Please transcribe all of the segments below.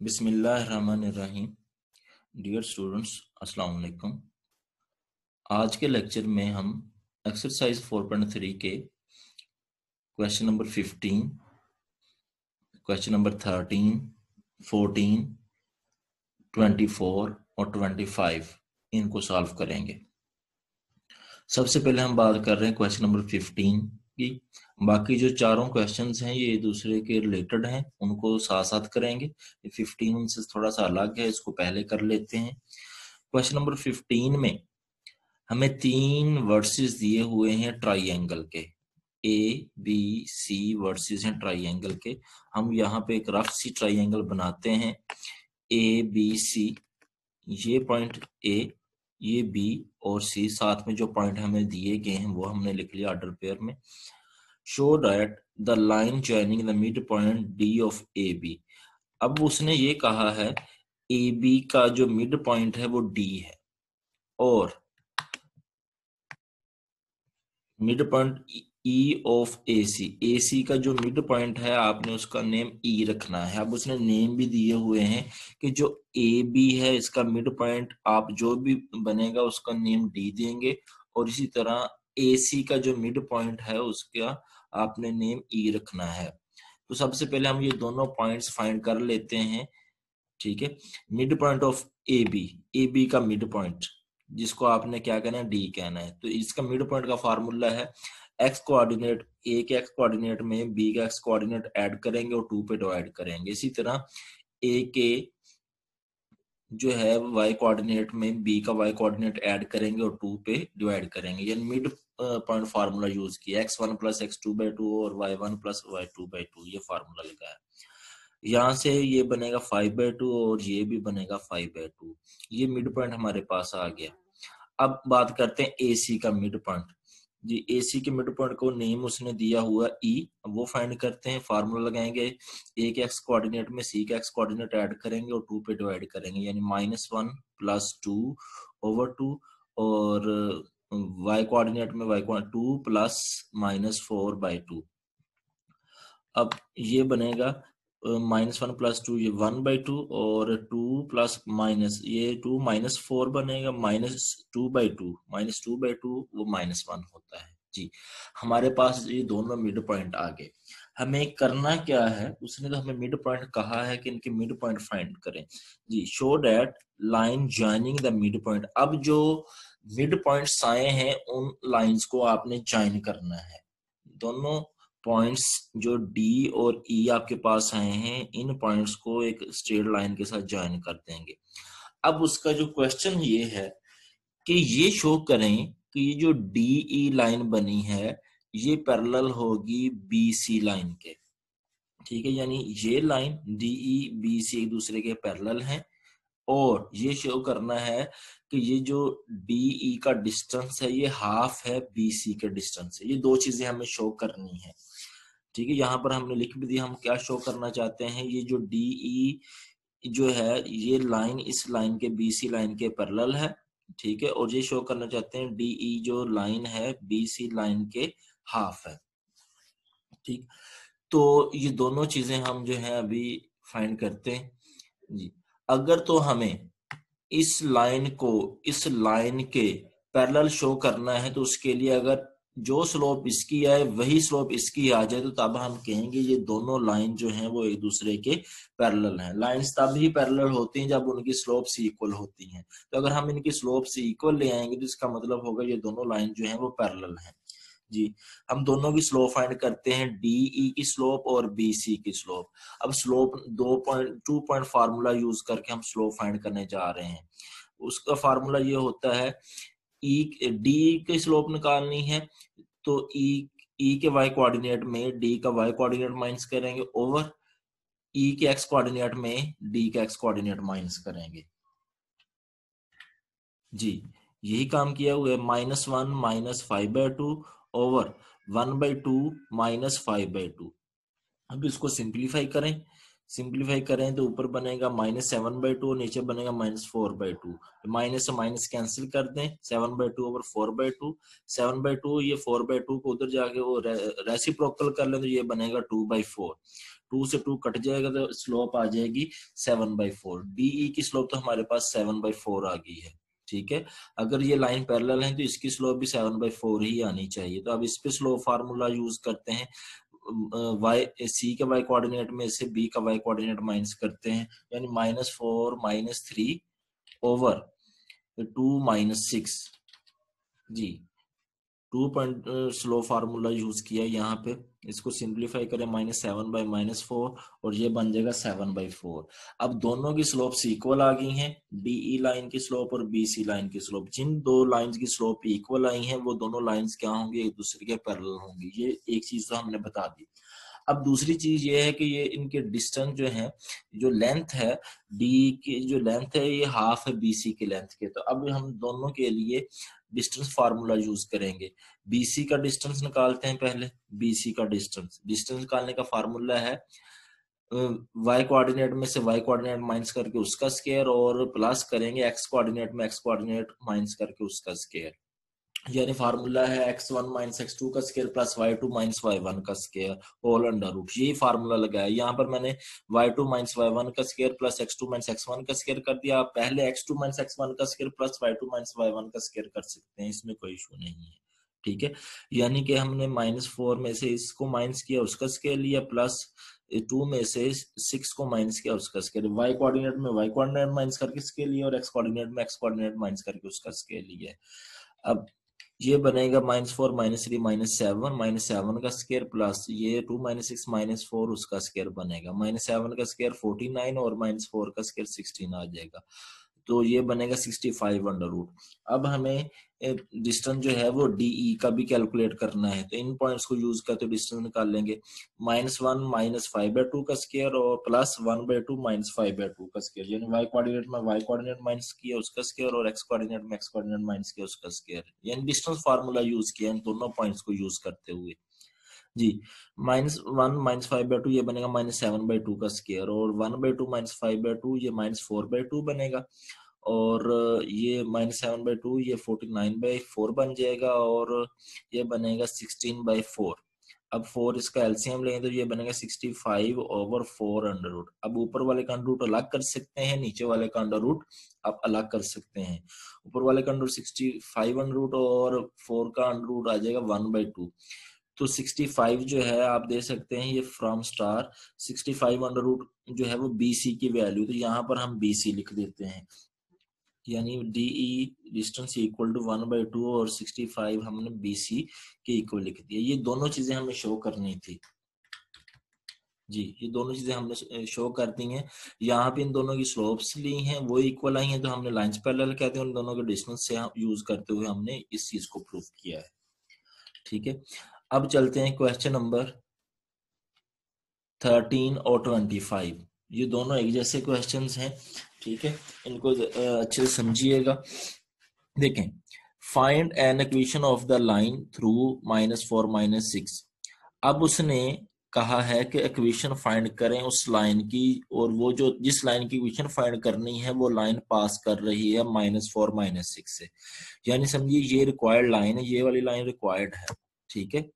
बिस्मिल्लाहिर्रहमानिर्रहीम। Dear students, अस्सलाम वालेकुम। आज के लेक्चर में हम एक्सरसाइज 4.3 के क्वेश्चन नंबर 15, क्वेश्चन नंबर 13, 14, 24 और 25 इनको सॉल्व करेंगे। सबसे पहले हम बात कर रहे हैं क्वेश्चन नंबर 15 की। बाकी जो चारों क्वेश्चंस हैं ये दूसरे के रिलेटेड हैं, उनको साथ साथ करेंगे। 15 उनसे थोड़ा सा अलग है, इसको पहले कर लेते हैं। क्वेश्चन नंबर 15 में हमें 3 वर्सेस दिए हुए हैं ट्राइंगल के, ए बी सी वर्सेस हैं ट्राइंगल के। हम यहाँ पे एक रफ सी ट्राइंगल बनाते हैं, ए बी सी। ये पॉइंट ए, ये बी और सी, साथ में जो पॉइंट हमें दिए गए हैं वो हमने लिख लिया ऑर्डर पेयर में। Show that the line joining the mid point D of A B. अब उसने ये कहा है ए बी का जो मिड पॉइंट है वो डी है, और मिड पॉइंट ई ऑफ ए सी, ए सी का जो मिड पॉइंट है आपने उसका नेम ई रखना है। अब उसने नेम भी दिए हुए हैं कि जो ए बी है इसका मिड पॉइंट आप जो भी बनेगा उसका नेम डी देंगे, और इसी तरह ए सी का जो मिड पॉइंट है उसका आपने नेम ई रखना है। तो सबसे पहले हम ये दोनों पॉइंट्स फाइंड कर लेते हैं, ठीक है। Midpoint of A B का मिड पॉइंट जिसको आपने क्या कहना है, डी कहना है। तो इसका मिड पॉइंट का फार्मूला है एक्स कोऑर्डिनेट, ए के एक्स कोऑर्डिनेट में बी का एक्स कोऑर्डिनेट ऐड करेंगे और 2 पे डिवाइड करेंगे। इसी तरह ए के जो है वाई कोऑर्डिनेट में बी का वाई कोऑर्डिनेट ऐड करेंगे और 2 पे डिवाइड करेंगे। यानी मिड पॉइंट फार्मूला यूज किया, x1 + x2/2 और y1 + y2/2, ये फार्मूला लगाया। यहाँ से ये बनेगा 5/2 और ये भी बनेगा 5/2। ये मिड पॉइंट हमारे पास आ गया। अब बात करते हैं एसी का मिड पॉइंट। जी, एसी के मिड पॉइंट को नेम उसने दिया हुआ ई, वो फाइंड करते हैं। फार्मूला लगाएंगे, ए के एक्स कोऑर्डिनेट में सी का एक्स कोऑर्डिनेट ऐड करेंगे और 2 पे डिवाइड करेंगे, यानी -1 + 2/2, और y कोऑर्डिनेट में y 2 + -4/2। अब ये बनेगा -1 + 2, ये 1/2, और 2 + ये 2 -4 बनेगा, -2/2, -2/2 वो -1 होता है। जी, हमारे पास ये दोनों मिड पॉइंट आ गए। हमें करना क्या है, उसने तो हमें मिड पॉइंट कहा है कि इनके मिड पॉइंट फाइंड करें। जी, show that line joining the mid point. अब जो मिड पॉइंट्स आए हैं उन लाइंस को आपने जॉइन करना है। दोनों पॉइंट्स जो डी और ई आपके पास आए हैं, इन पॉइंट्स को एक स्ट्रेट लाइन के साथ ज्वाइन कर देंगे। अब उसका जो क्वेश्चन ये है कि ये शो करें कि ये जो डी ई लाइन बनी है ये पैरेलल होगी बी सी लाइन के, ठीक है। यानी ये line D E B C एक दूसरे के पैरेलल हैं, और ये शो करना है कि ये जो डी ई का डिस्टेंस है ये हाफ है बी सी के डिस्टेंस से। ये दो चीजें हमें शो करनी है, ठीक है। यहाँ पर हमने लिख भी दिया हम क्या शो करना चाहते हैं। ये जो डी ई जो है ये लाइन इस लाइन के बी सी लाइन के पैरेलल है, ठीक है, और ये शो करना चाहते हैं डी ई जो लाइन है बी सी लाइन के हाफ है, ठीक। तो ये दोनों चीजें हम जो है अभी फाइंड करते हैं। जी, अगर तो हमें इस लाइन को इस लाइन के पैरेलल शो करना है तो उसके लिए अगर जो स्लोप इसकी आए वही स्लोप इसकी आ जाए तो तब हम कहेंगे ये दोनों लाइन जो हैं वो एक दूसरे के पैरेलल हैं। लाइंस तब ही पैरेलल होती हैं जब उनकी स्लोप्स इक्वल होती हैं। तो अगर हम इनकी स्लोप्स इक्वल ले आएंगे तो इसका मतलब होगा ये दोनों लाइन जो हैं वो पैरेलल हैं। जी, हम दोनों की स्लोप फाइंड करते हैं, डी ई की स्लोप और बी सी की स्लोप। अब स्लोप 2 पॉइंट फार्मूला यूज करके हम स्लोप फाइंड करने जा रहे हैं। उसका फार्मूला ये होता है, ई डी की स्लोप निकालनी है तो ई के वाई कोऑर्डिनेट में डी का वाई कोऑर्डिनेट माइनस करेंगे, ओवर ई के एक्स कोऑर्डिनेट में डी का एक्स कोऑर्डिनेट माइनस करेंगे। जी, यही काम किया हुआ है। -1 - 5/2 ओवर 1/2 - 5/2। अब इसको सिंप्लीफाई करें। सिंप्लीफाई करें तो ऊपर बनेगा -7/2 और नीचे बनेगा -4/2। माइनस से माइनस कैंसिल कर दें, 7/2 ओवर 4/2। 7/2 ये 4/2 को उधर जाके वो रेसिप्रोकल कर लें तो ये बनेगा 2/4। 2 से 2 कट जाएगा तो स्लोप आ जाएगी 7/4। डीई की स्लोप तो हमारे पास 7/4 आ गई है। ठीक है, अगर ये लाइन पैरेलल है तो इसकी स्लोप भी 7/4 ही आनी चाहिए। तो अब इस पे स्लोप फार्मूला यूज करते हैं। वाई सी के वाई कोऑर्डिनेट में से बी का वाई कोऑर्डिनेट माइनस करते हैं, यानी -4 -3 ओवर 2 -6। जी, 2 पॉइंट स्लो फार्मूला यूज किया यहाँ पे। इसको सिंप्लीफाई करें -7/-4 और ये बन जाएगा 7/4। अब दोनों की स्लोप्स इक्वल आ गई हैं, डीई लाइन की स्लोप और बीसी लाइन की स्लोप। जिन दो लाइंस की स्लोप इक्वल आई हैं वो दोनों लाइंस क्या होंगे, एक दूसरे के पैरेलल होंगी। ये एक चीज तो हमने बता दी। अब दूसरी चीज ये है कि ये इनके डिस्टेंस जो है, जो लेंथ है डी की, जो लेंथ है ये हाफ है बीसी के लेंथ के। तो अब हम दोनों के लिए डिस्टेंस फार्मूला यूज करेंगे। बीसी का डिस्टेंस निकालते हैं पहले। बीसी का डिस्टेंस निकालने का फार्मूला है वाई कोऑर्डिनेट में से वाई कोऑर्डिनेट माइनस करके उसका स्क्वायर और प्लस करेंगे एक्स कोऑर्डिनेट में एक्स कोऑर्डिनेट माइनस करके उसका स्क्वायर। यानी फार्मूला है x1 माइनस x2 का square plus y2 minus y1 का स्क्वायर होल अंडर रूट। यही फार्मूला लगाया। यहाँ पर मैंने y2 माइनस y1 का square plus x2 minus x1 का स्क्वायर कर दिया। आप पहले x2 माइनस x1 का square plus y2 minus y1 का स्क्वायर कर सकते हैं, इसमें कोई इशू नहीं है। ठीक है, यानी कि हमने -4 में से इसको माइनस किया उसका स्क्वायर लिया, प्लस 2 में से 6 को माइनस किया उसका स्क्वायर। y कोऑर्डिनेट में y कोऑर्डिनेट माइनस करके स्क्वायर लिया और x कोऑर्डिनेट में x कोऑर्डिनेट माइनस करके उसका स्क्वायर लिया। अब ये बनेगा -4 -3 -7 का स्क्वायर प्लस ये 2 -6 -4 उसका स्क्वायर बनेगा। -7 का स्क्वायर 49 और -4 का स्क्वायर 16 आ जाएगा। तो ये बनेगा 65 अंडर रूट। अब हमें डिस्टेंस जो है वो डीई का भी कैलकुलेट करना है, तो इन पॉइंट्स को यूज करते डिस्टेंस निकाल लेंगे। -1 -5/2 का स्क्वायर और प्लस 1/2 -5/2 का स्क्वायर। यानी वाई कोऑर्डिनेट में वाई कोऑर्डिनेट माइनस किया उसका स्क्वायर और एक्स कोऑर्डिनेट में एक्स कोऑर्डिनेट माइनस किया उसका स्क्वायर। यानी डिस्टेंस फार्मूला यूज किया इन दोनों पॉइंट्स को यूज करते हुए। जी, -1 -5/2 ये बनेगा -7/2 का स्क्वायर और 1/2 -5/2 ये -4/2 बनेगा और ये -7/2 ये 49/4 बन जाएगा और ये बनेगा 16/4। अब 4 इसका एलसीएम लेंगे तो ये बनेगा 65 ओवर 4 अंडर रूट। अब ऊपर वाले का अंडर रूट अलग कर सकते हैं, नीचे वाले का अंडर रूट आप अलग कर सकते हैं। ऊपर वाले का अंडर रूट 65 अंडर रूट और 4 का अंडर रूट आ जाएगा 1/2। तो 65 जो है आप दे सकते हैं ये फ्रॉम स्टार 65 अंडर रूट जो है वो बीसी की वैल्यू, तो यहाँ पर हम बीसी लिख देते हैं। यानी डीई डिस्टेंस इक्वल टू 1/2 और 65 हमने बीसी के इक्वल लिख दिया। ये दोनों चीजें हमें शो करनी थी। जी, ये दोनों चीजें हमने शो कर दी हैं। यहाँ पे इन दोनों की स्लोप्स ली हैं, वो इक्वल आई हैं तो हमने लाइंस पैरेलल कहते हैं। उन दोनों के डिस्टेंस से यूज करते हुए हमने इस चीज को प्रूव किया है। ठीक है, अब चलते हैं क्वेश्चन नंबर 13 और 25। ये दोनों एक जैसे क्वेश्चंस हैं। ठीक है, इनको अच्छे से समझिएगा। देखें, find an equation of the line through -4 -6। अब उसने कहा है कि इक्वेशन फाइंड करें उस लाइन की, और वो जो जिस लाइन की इक्वेशन फाइंड करनी है वो लाइन पास कर रही है -4 -6 से। यानी समझिए ये रिक्वायर्ड लाइन है, ये वाली लाइन रिक्वायर्ड है। ठीक है,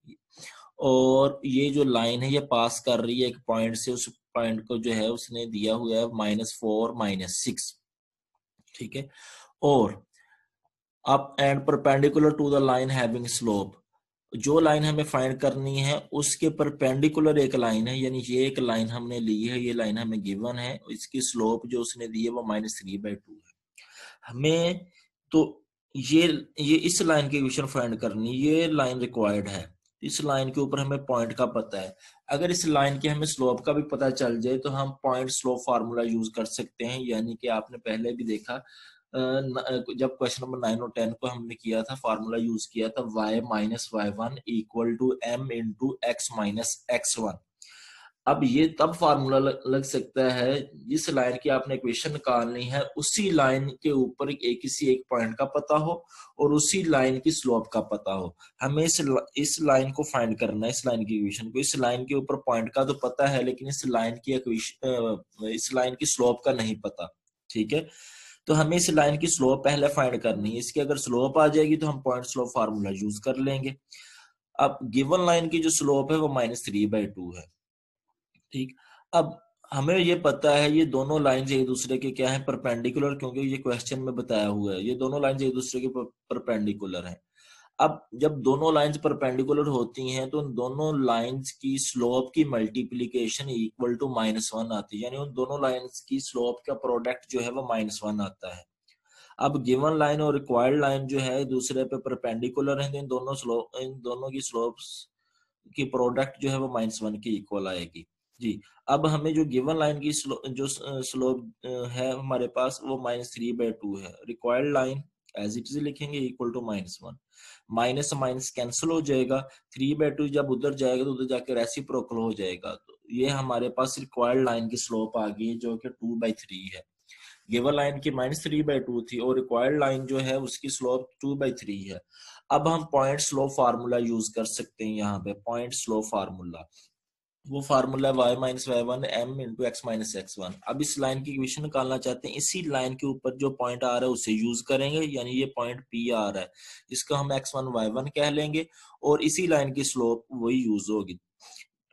और ये जो लाइन है ये पास कर रही है एक पॉइंट से, उस पॉइंट को जो है उसने दिया हुआ है -4 -6। ठीक है, और up and perpendicular to the line having slope. जो लाइन हमें फाइंड करनी है उसके परपेंडिकुलर एक लाइन है, यानी ये एक लाइन हमने ली है, ये लाइन हमें गिवन है, इसकी स्लोप जो उसने दी है वो -3/2 है हमें। तो ये इस लाइन की इक्वेशन फाइंड करनी, ये लाइन रिक्वायर्ड है। इस लाइन के ऊपर हमें पॉइंट का पता है। अगर इस लाइन के हमें स्लोप का भी पता चल जाए तो हम पॉइंट स्लोप फार्मूला यूज कर सकते हैं। यानी कि आपने पहले भी देखा जब क्वेश्चन नंबर 9 और 10 को हमने किया था, फार्मूला यूज किया था y - y1 equal to m into x - x1। अब ये तब फार्मूला लग सकता है जिस लाइन की आपने इक्वेशन निकालनी है उसी लाइन के ऊपर किसी एक पॉइंट का पता हो और उसी लाइन की स्लोप का पता हो। हमें इस लाइन को फाइंड करना है, इस लाइन की इक्वेशन को। इस लाइन के ऊपर पॉइंट का तो पता है लेकिन इस लाइन की इक्वेशन, इस लाइन की स्लोप का नहीं पता। ठीक है, तो हमें इस लाइन की स्लोप पहले फाइंड करनी है। इसकी अगर स्लोप आ जाएगी तो हम पॉइंट स्लोप फार्मूला यूज कर लेंगे। अब गिवन लाइन की जो स्लोप है वो -3/2 है। ठीक, अब हमें ये पता है ये दोनों लाइंस एक दूसरे के क्या है, परपेंडिकुलर, क्योंकि ये क्वेश्चन में बताया हुआ है ये दोनों लाइंस एक दूसरे के परपेंडिकुलर हैं। अब जब दोनों लाइंस परपेंडिकुलर होती हैं तो उन दोनों लाइंस की स्लोप की मल्टीप्लीकेशन इक्वल टू -1 आती है, यानी उन दोनों लाइंस की स्लोप का प्रोडक्ट जो है वो -1 आता है। अब गिवन लाइन और रिक्वायर्ड लाइन जो है दूसरे पे परपेंडिकुलर है, तो इन दोनों की स्लोप्स की प्रोडक्ट जो है वो -1 के इक्वल आएगी। जी, अब हमें जो गिवन लाइन की स्लोप है हमारे पास वो -3/2 है। Required line as it is लिखेंगे equal to -1। Minus minus cancel हो जाएगा, 3/2 जब उधर जाएगा तो उधर जाकर रेसिप्रोकल हो जाएगा। तो ये हमारे पास रिक्वायर्ड लाइन की स्लोप आ गई जो कि 2/3 है। गिवन लाइन की -3/2 थी और रिक्वायर्ड लाइन जो है उसकी स्लोप 2/3 है। अब हम पॉइंट स्लोप फार्मूला यूज कर सकते हैं यहाँ पे। पॉइंट स्लोप फार्मूला, वो formula y-y1 m into x-x1। अब इस लाइन की इक्वेशन निकालना चाहते हैं, इसी लाइन के ऊपर जो पॉइंट आ रहा है उसे यूज करेंगे, यानी ये पॉइंट P आ रहा है, इसको हम x1 y1 कह लेंगे और इसी लाइन की स्लोप वही यूज होगी।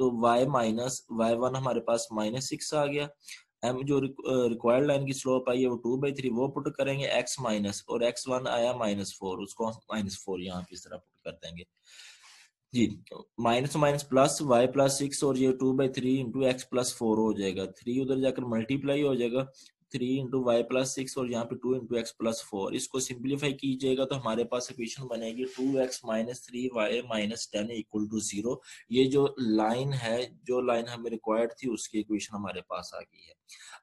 तो y-y1 हमारे पास -6 आ गया। m जो रिक्वायर्ड लाइन की स्लोप आई है वो 2/3, वो पुट करेंगे, x माइनस और x1 आया -4, उसको -4 यहाँ पे इस तरह पुट कर देंगे। जी, माइनस माइनस प्लस y+6 और ये 2/3 इंटू x+4 हो जाएगा। 3 उधर जाकर मल्टीप्लाई हो जाएगा, 3 इंटू y+6 और यहाँ पे 2 इंटू x+4। इसको सिंप्लीफाई कीजिएगा तो हमारे पास इक्वेशन बनेगी 2x - 3y - 10 इक्वल टू 0। ये जो लाइन है, जो लाइन हमें रिक्वायर्ड थी उसकी इक्वेशन हमारे पास आ गई है।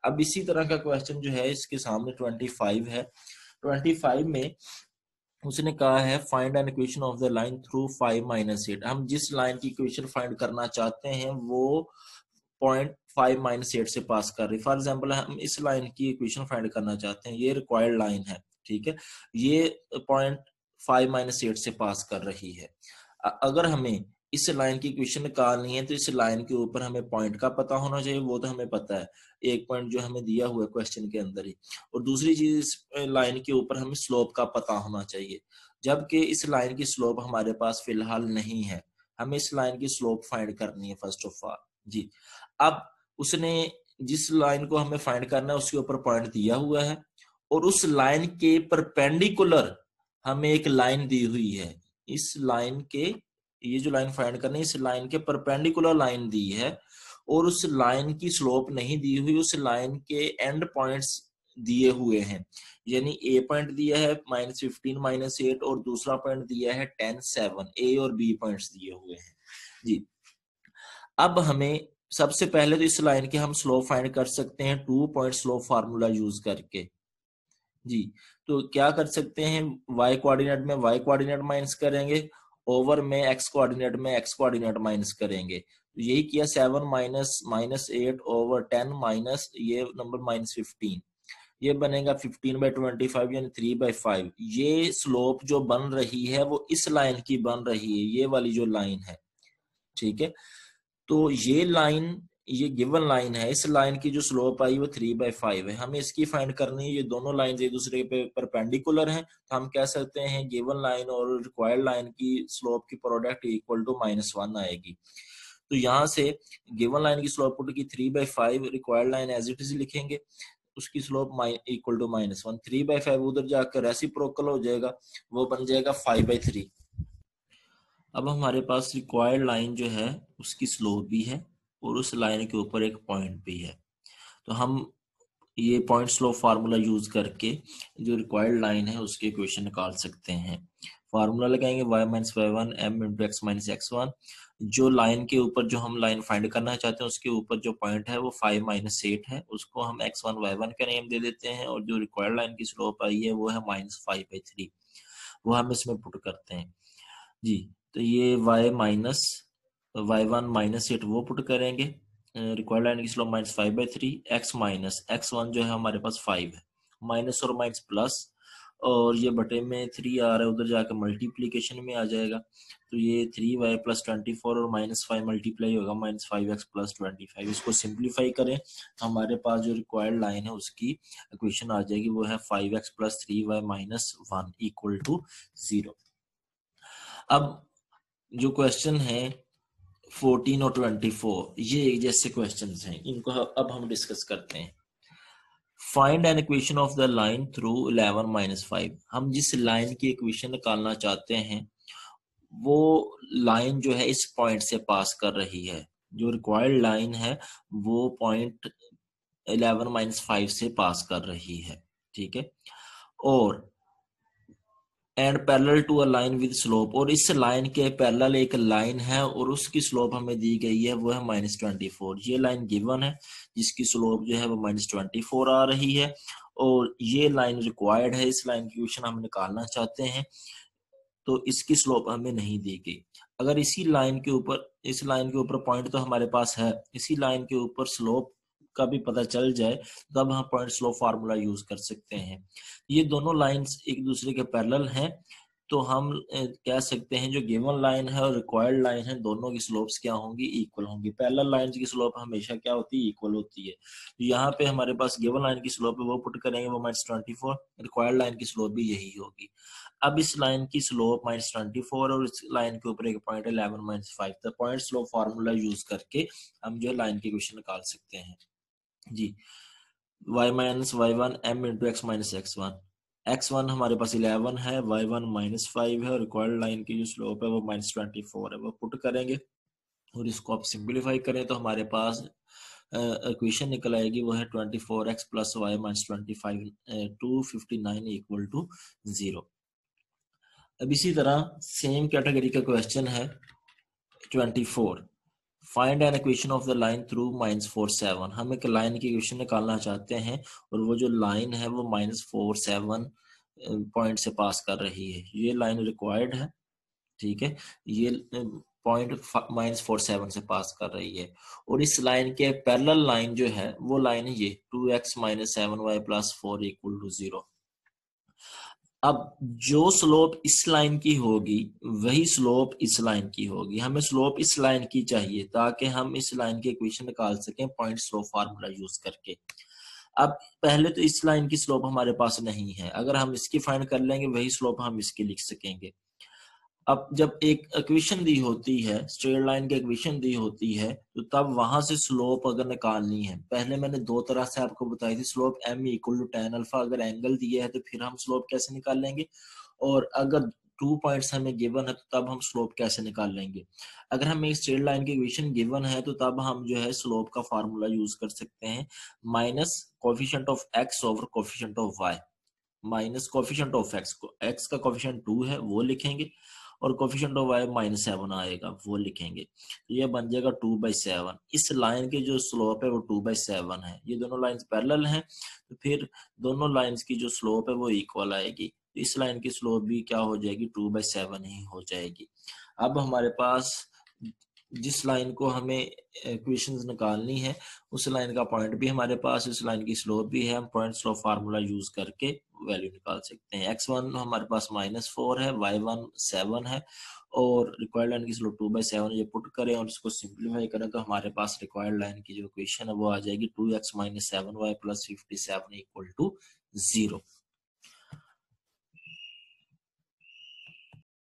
अब इसी तरह का क्वेश्चन जो है इसके सामने 25 है। 25 में उसने कहा है find an equation of the line through 5 - 8। हम जिस लाइन की इक्वेशन फाइंड करना चाहते हैं वो पॉइंट 5 - 8 से पास कर रही। फॉर एग्जांपल हम इस लाइन की इक्वेशन फाइंड करना चाहते हैं, ये रिक्वायर्ड लाइन है, ठीक है, ये पॉइंट 5 - 8 से पास कर रही है। अगर हमें इस लाइन की इक्वेशन निकालनी है तो इस लाइन के ऊपर हमें पॉइंट का पता होना चाहिए, वो तो हमें पता है, एक पॉइंट जो हमें दिया हुआ है क्वेश्चन के अंदर ही। और दूसरी चीज, इस लाइन के ऊपर हमें स्लोप का पता होना चाहिए, जबकि इस लाइन की स्लोप हमारे पास फिलहाल नहीं है। हमें इस लाइन की स्लोप फाइंड करनी है फर्स्ट ऑफ ऑल। जी, अब उसने जिस लाइन को हमें फाइंड करना है उसके ऊपर पॉइंट दिया हुआ है और उस लाइन के परपेंडिकुलर हमें एक लाइन दी हुई है। इस लाइन के, ये जो लाइन फाइंड करनी है इस लाइन के परपेंडिकुलर लाइन दी है और उस लाइन की स्लोप नहीं दी हुई, उस लाइन के एंड पॉइंट्स दिए हुए हैं। यानी ए पॉइंट दिया है -15 -8 और दूसरा पॉइंट दिया है 10 7। ए और बी पॉइंट्स दिए हुए हैं। जी, अब हमें सबसे पहले तो इस लाइन के हम स्लोप फाइंड कर सकते हैं 2 पॉइंट स्लोप फार्मूला यूज करके। जी, तो क्या कर सकते हैं, y कोऑर्डिनेट में y कोऑर्डिनेट माइनस करेंगे, ओवर में x कोऑर्डिनेट में x कोऑर्डिनेट माइनस करेंगे। तो यही किया, 7 -8 ओवर 10 माइनस ये नंबर -15, ये बनेगा 15/25 यानी 3/5। ये स्लोप जो बन रही है वो इस लाइन की बन रही है, ये वाली जो लाइन है, ठीक है। तो ये लाइन, ये गिवन लाइन है, इस लाइन की जो स्लोप आई वो 3/5 है। हमें इसकी फाइंड करनी है। ये दोनों लाइन एक दूसरे पे परपेंडिकुलर हैं, तो हम कह सकते हैं गिवन लाइन और रिक्वायर्ड लाइन की स्लोप की प्रोडक्ट इक्वल टू -1 आएगी। तो यहाँ से गिवन लाइन की स्लोप पुट की 3/5, required line as it is लिखेंगे, उसकी स्लोप इक्वल टू -1। 3/5 उधर जाकर रेसिप्रोकल हो जाएगा, वो बन जाएगा 5/3। अब हमारे पास रिक्वायर्ड लाइन जो है उसकी स्लोप भी है और उस लाइन के ऊपर एक पॉइंट भी है। तो हम ये पॉइंट स्लोप फार्मूला यूज करके जो रिक्वायर्ड लाइन है उसके इक्वेशन निकाल सकते हैं। फार्मूला लगाएंगे y - y1 m into x - x1। जो लाइन के ऊपर, जो हम लाइन फाइंड करना चाहते हैं उसके ऊपर जो पॉइंट है वो 5 - 8 है, उसको हम x1 y1 का नेम दे देते हैं और जो रिक्वायर्ड लाइन की स्लोप आई है वो है -5/3, वो हम इसमें पुट करते हैं। जी, तो ये y - y1 - 8 वो पुट करेंगे रिक्वायर्ड लाइन की स्लोप -5/3, x माइनस x1 जो है हमारे पास 5 है, माइनस और माइनस प्लस, और ये बटे में 3 आ रहा है, उधर जाकर मल्टीप्लीकेशन में आ जाएगा, तो ये 3y + 24 और -5 मल्टीप्लाई होगा -5x + 25। इसको सिंप्लीफाई करें तो हमारे पास जो रिक्वायर्ड लाइन है उसकी इक्वेशन आ जाएगी, वो है 5x + 3y - 1 = 0। अब जो क्वेश्चन है 14 और 24, ये एक जैसे क्वेश्चंस हैं, इनको अब हम डिस्कस करते हैं। Find an equation of the line through 11 - 5। हम जिस लाइन की इक्वेशन निकालना चाहते हैं वो लाइन जो है इस पॉइंट से पास कर रही है, जो रिक्वायर्ड लाइन है वो पॉइंट 11 - 5 से पास कर रही है, ठीक है। और and parallel to a line with slope, और इस लाइन के पैरेलल एक लाइन है और उसकी स्लोप हमें दी गई है, वो है -24। ये लाइन गिवन है जिसकी स्लोप जो है वो -24 आ रही है, और ये लाइन रिक्वायर्ड है, इस लाइन की इक्वेशन हम निकालना चाहते हैं, तो इसकी स्लोप हमें नहीं दी गई। अगर इसी लाइन के ऊपर, इस लाइन के ऊपर पॉइंट तो हमारे पास है, इसी लाइन के ऊपर स्लोप का भी पता चल जाए तब हम पॉइंट स्लोप फार्मूला यूज कर सकते हैं। ये दोनों लाइंस एक दूसरे के पैरेलल हैं, तो हम कह सकते हैं जो गिवन लाइन है और रिक्वायर्ड लाइन है दोनों की स्लोप्स क्या होंगी, इक्वल होंगी। पैरेलल लाइंस की स्लोप हमेशा क्या होती है, इक्वल होती है। तो यहाँ पे हमारे पास गिवन लाइन की स्लोप है वो पुट करेंगे, वो -24, रिक्वायर्ड लाइन की स्लोप भी यही होगी। अब इस लाइन की स्लोप -24 और इस लाइन के ऊपर एक पॉइंट है 11 - 5, तो पॉइंट स्लोप फार्मूला यूज करके हम जो है लाइन की इक्वेशन निकाल सकते हैं जी। y - y1 m × x - x1, x1 हमारे पास 11 है, y1 -5 है, और रिक्वायर्ड लाइन की जो स्लोप है वो -24 है, वो पुट करेंगे और इसको आप सिंप्लीफाई करें तो हमारे पास इक्वेशन निकल आएगी, वो है 24x + y - 25 259 = 0। अब इसी तरह सेम कैटेगरी का क्वेश्चन है 24। Find an equation of the line through -4 7। हम एक लाइन की इक्वेशन निकालना चाहते हैं और वो जो लाइन है वो -4 7 पॉइंट से पास कर रही है, ये लाइन रिक्वायर्ड है, ठीक है। ये पॉइंट -4 7 से पास कर रही है, और इस लाइन के पैरेलल लाइन जो है वो लाइन है ये 2x - 7y + 4 = 0। अब जो स्लोप इस लाइन की होगी वही स्लोप इस लाइन की होगी, हमें स्लोप इस लाइन की चाहिए ताकि हम इस लाइन की इक्वेशन निकाल सकें पॉइंट स्लोप फार्मूला यूज करके। अब पहले तो इस लाइन की स्लोप हमारे पास नहीं है, अगर हम इसकी फाइंड कर लेंगे वही स्लोप हम इसकी लिख सकेंगे। अब जब एक इक्वेशन दी होती है, स्ट्रेट लाइन की इक्वेशन दी होती है, तो तब वहां से स्लोप अगर निकालनी है, पहले मैंने दो तरह से आपको बताई थी, स्लोप m = tan अल्फा, अगर एंगल दिया है तो फिर हम स्लोप कैसे निकाल लेंगे, और अगर 2 पॉइंट्स हमें गिवन है तो तब हम स्लोप कैसे निकाल लेंगे। अगर हमें एक स्ट्रेट लाइन की इक्वेशन गिवन है तो तब हम जो है स्लोप का फार्मूला यूज कर सकते हैं, minus coefficient of x over coefficient of y, minus coefficient of x को, x का कोफिशिएंट 2 है वो लिखेंगे, और कोफिशिएंट ऑफ y -7 आएगा वो लिखेंगे, तो ये बन जाएगा 2/7। इस लाइन के जो स्लोप है वो 2/7 है, ये दोनों लाइंस पैरेलल हैं, तो फिर दोनों लाइंस की जो स्लोप है वो इक्वल आएगी, इस लाइन की स्लोप भी क्या हो जाएगी, 2/7 ही हो जाएगी। अब हमारे पास जिस लाइन को हमें इक्वेशंस निकालनी है उस लाइन का पॉइंट भी हमारे पास, उस लाइन की स्लोप भी है, हम पॉइंट स्लोप फार्मूला यूज करके वैल्यू निकाल सकते हैं। x1 हमारे पास -4 है, y1 7 है, और रिक्वायर्ड लाइन की स्लोप 2/7, ये पुट करें और इसको सिंप्लीफाई करें तो हमारे पास रिक्वायर्ड लाइन की जो इक्वेशन है वो आ जाएगी 2x - 7y + 57 = 0।